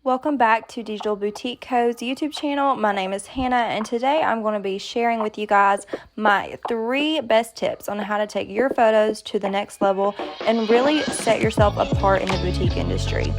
Welcome back to Digital Boutique Co.'s YouTube channel. My name is Hannah, and today I'm going to be sharing with you guys my 3 best tips on how to take your photos to the next level and really set yourself apart in the boutique industry.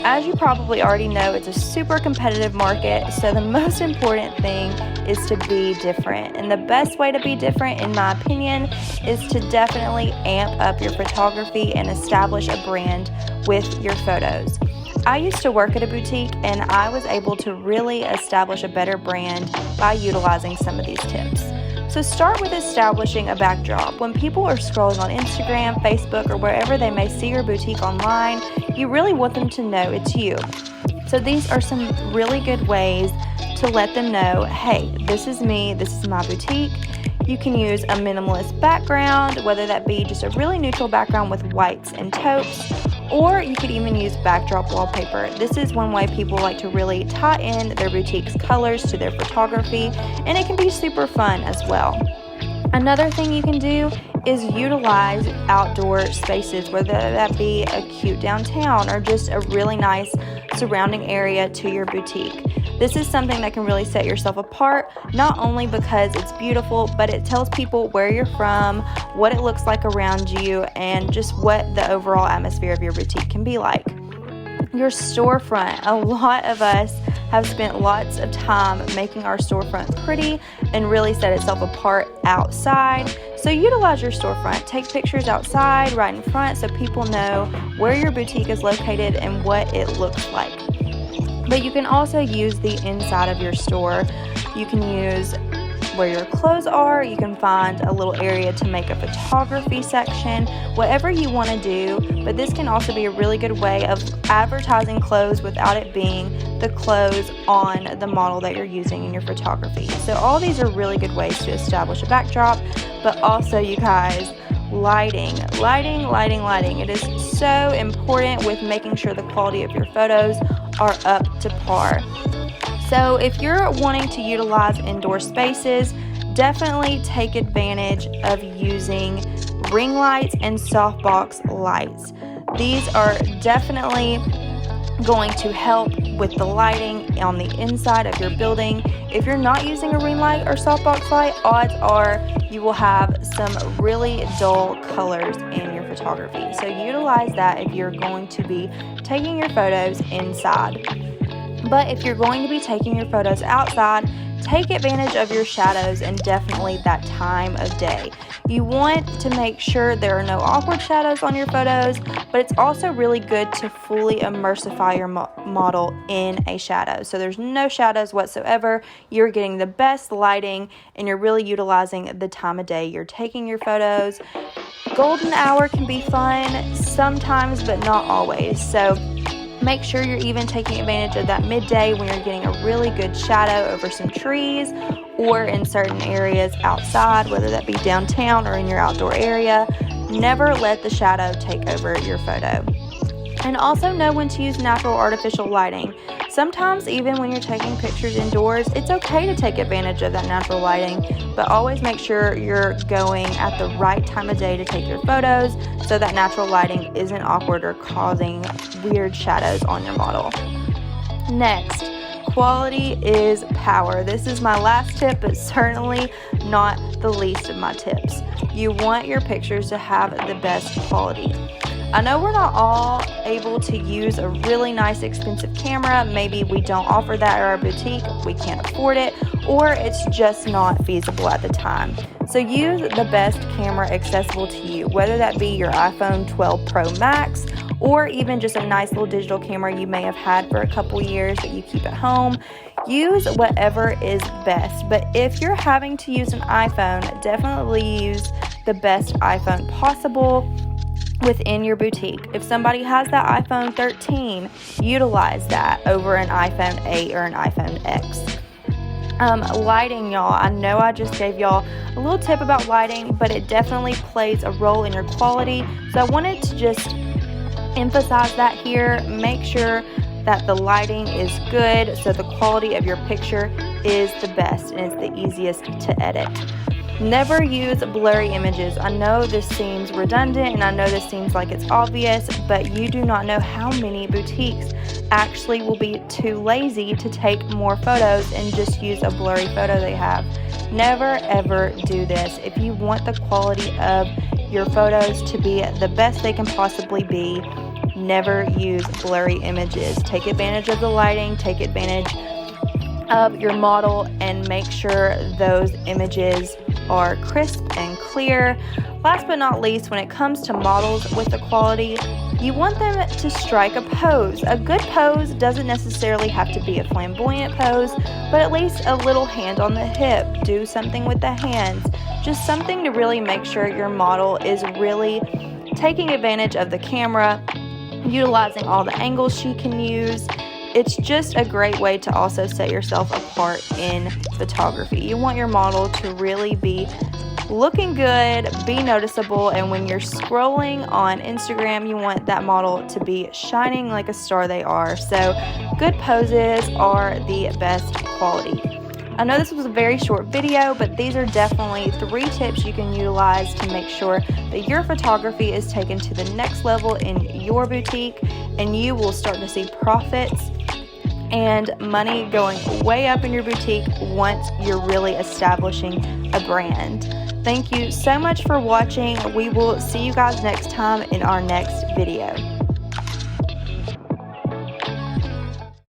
As you probably already know, it's a super competitive market, so the most important thing is to be different. And the best way to be different, in my opinion, is to definitely amp up your photography and establish a brand with your photos. I used to work at a boutique, and I was able to really establish a better brand by utilizing some of these tips. So start with establishing a backdrop. When people are scrolling on Instagram, Facebook, or wherever they may see your boutique online, you really want them to know it's you. So these are some really good ways to let them know, hey, this is me, this is my boutique. You can use a minimalist background, whether that be just a really neutral background with whites and taupes, or you could even use backdrop wallpaper. This is one way people like to really tie in their boutique's colors to their photography, and it can be super fun as well. Another thing you can do is utilize outdoor spaces, whether that be a cute downtown or just a really nice surrounding area to your boutique. This is something that can really set yourself apart, not only because it's beautiful, but it tells people where you're from, what it looks like around you, and just what the overall atmosphere of your boutique can be like. Your storefront. A lot of us have spent lots of time making our storefront pretty and really set itself apart outside. So utilize your storefront. Take pictures outside, right in front, so people know where your boutique is located and what it looks like. But you can also use the inside of your store. You can use where your clothes are. You can find a little area to make a photography section, whatever you want to do. But this can also be a really good way of advertising clothes without it being the clothes on the model that you're using in your photography. So all these are really good ways to establish a backdrop. But also, you guys, lighting. It is so important with making sure the quality of your photos are up to par. So if you're wanting to utilize indoor spaces, definitely take advantage of using ring lights and softbox lights. These are definitely going to help with the lighting on the inside of your building. If you're not using a ring light or softbox light, odds are you will have some really dull colors in your photography. So utilize that if you're going to be taking your photos inside. But if you're going to be taking your photos outside, take advantage of your shadows and definitely that time of day. You want to make sure there are no awkward shadows on your photos, but it's also really good to fully immersify your model in a shadow. So there's no shadows whatsoever. You're getting the best lighting, and you're really utilizing the time of day you're taking your photos. Golden hour can be fun sometimes, but not always. So make sure you're even taking advantage of that midday when you're getting a really good shadow over some trees or in certain areas outside, whether that be downtown or in your outdoor area. Never let the shadow take over your photo. And also know when to use natural artificial lighting. Sometimes even when you're taking pictures indoors, it's okay to take advantage of that natural lighting, but always make sure you're going at the right time of day to take your photos so that natural lighting isn't awkward or causing weird shadows on your model. Next, quality is power. This is my last tip, but certainly not the least of my tips. You want your pictures to have the best quality. I know we're not all able to use a really nice expensive camera. Maybe we don't offer that at our boutique, we can't afford it, or it's just not feasible at the time. So use the best camera accessible to you, whether that be your iPhone 12 Pro Max or even just a nice little digital camera you may have had for a couple years that you keep at home. Use whatever is best, but if you're having to use an iPhone, definitely use the best iPhone possible within your boutique. If somebody has that iPhone 13, utilize that over an iPhone 8 or an iPhone X. Lighting, y'all. I know I just gave y'all a little tip about lighting, but it definitely plays a role in your quality. So I wanted to just emphasize that here. Make sure that the lighting is good so the quality of your picture is the best and it's the easiest to edit. Never use blurry images. I know this seems redundant and I know this seems like it's obvious, but you do not know how many boutiques actually will be too lazy to take more photos and just use a blurry photo they have. Never ever do this. If you want the quality of your photos to be the best they can possibly be, never use blurry images. Take advantage of the lighting, take advantage of your model, and make sure those images are crisp and clear. Last but not least, when it comes to models with the quality, you want them to strike a pose. A good pose doesn't necessarily have to be a flamboyant pose, but at least a little hand on the hip. Do something with the hands. Just something to really make sure your model is really taking advantage of the camera, utilizing all the angles she can use. It's just a great way to also set yourself apart in photography. You want your model to really be looking good, be noticeable, and when you're scrolling on Instagram, you want that model to be shining like a star they are. So good poses are the best quality. I know this was a very short video, but these are definitely 3 tips you can utilize to make sure that your photography is taken to the next level in your boutique, and you will start to see profits and money going way up in your boutique once you're really establishing a brand. Thank you so much for watching. We will see you guys next time in our next video.